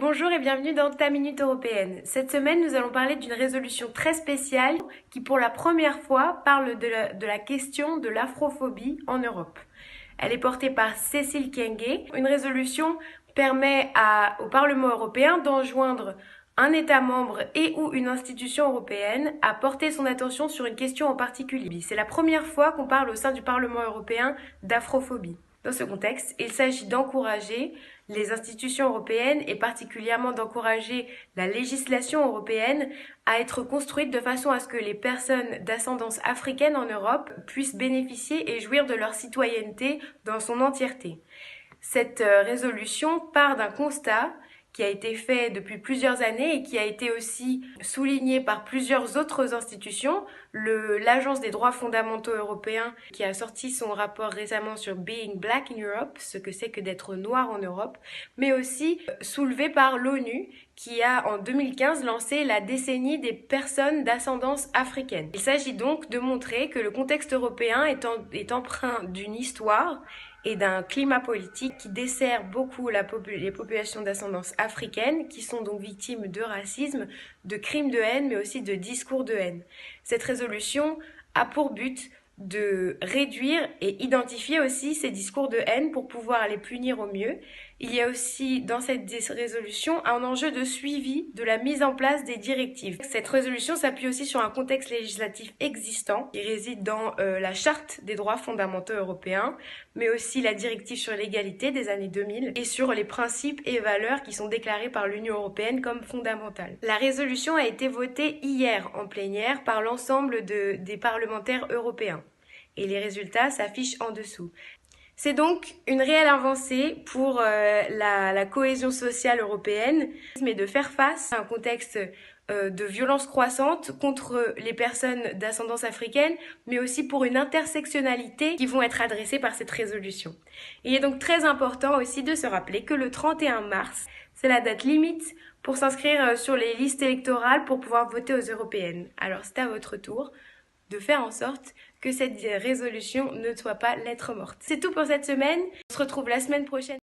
Bonjour et bienvenue dans ta Minute Européenne. Cette semaine, nous allons parler d'une résolution très spéciale qui, pour la première fois, parle de la question de l'afrophobie en Europe. Elle est portée par Cécile Kyenge. Une résolution permet au Parlement européen d'enjoindre un État membre et ou une institution européenne à porter son attention sur une question en particulier. C'est la première fois qu'on parle au sein du Parlement européen d'afrophobie. Dans ce contexte, il s'agit d'encourager les institutions européennes et particulièrement d'encourager la législation européenne à être construite de façon à ce que les personnes d'ascendance africaine en Europe puissent bénéficier et jouir de leur citoyenneté dans son entièreté. Cette résolution part d'un constat qui a été fait depuis plusieurs années et qui a été aussi souligné par plusieurs autres institutions. L'Agence des droits fondamentaux européens qui a sorti son rapport récemment sur Being Black in Europe, ce que c'est que d'être noir en Europe, mais aussi soulevé par l'ONU qui a en 2015 lancé la décennie des personnes d'ascendance africaine. Il s'agit donc de montrer que le contexte européen est empreint d'une histoire et d'un climat politique qui dessert beaucoup les populations d'ascendance africaine qui sont donc victimes de racisme, de crimes de haine mais aussi de discours de haine. Cette résolution a pour but de réduire et identifier aussi ces discours de haine pour pouvoir les punir au mieux. Il y a aussi dans cette résolution un enjeu de suivi de la mise en place des directives. Cette résolution s'appuie aussi sur un contexte législatif existant qui réside dans la Charte des droits fondamentaux européens, mais aussi la directive sur l'égalité des années 2000 et sur les principes et valeurs qui sont déclarés par l'Union européenne comme fondamentales. La résolution a été votée hier en plénière par l'ensemble des parlementaires européens et les résultats s'affichent en dessous. C'est donc une réelle avancée pour la cohésion sociale européenne, mais de faire face à un contexte de violence croissante contre les personnes d'ascendance africaine, mais aussi pour une intersectionnalité qui vont être adressées par cette résolution. Il est donc très important aussi de se rappeler que le 31 mars, c'est la date limite pour s'inscrire sur les listes électorales pour pouvoir voter aux européennes. Alors c'est à votre tour de faire en sorte que cette résolution ne soit pas lettre morte. C'est tout pour cette semaine. On se retrouve la semaine prochaine.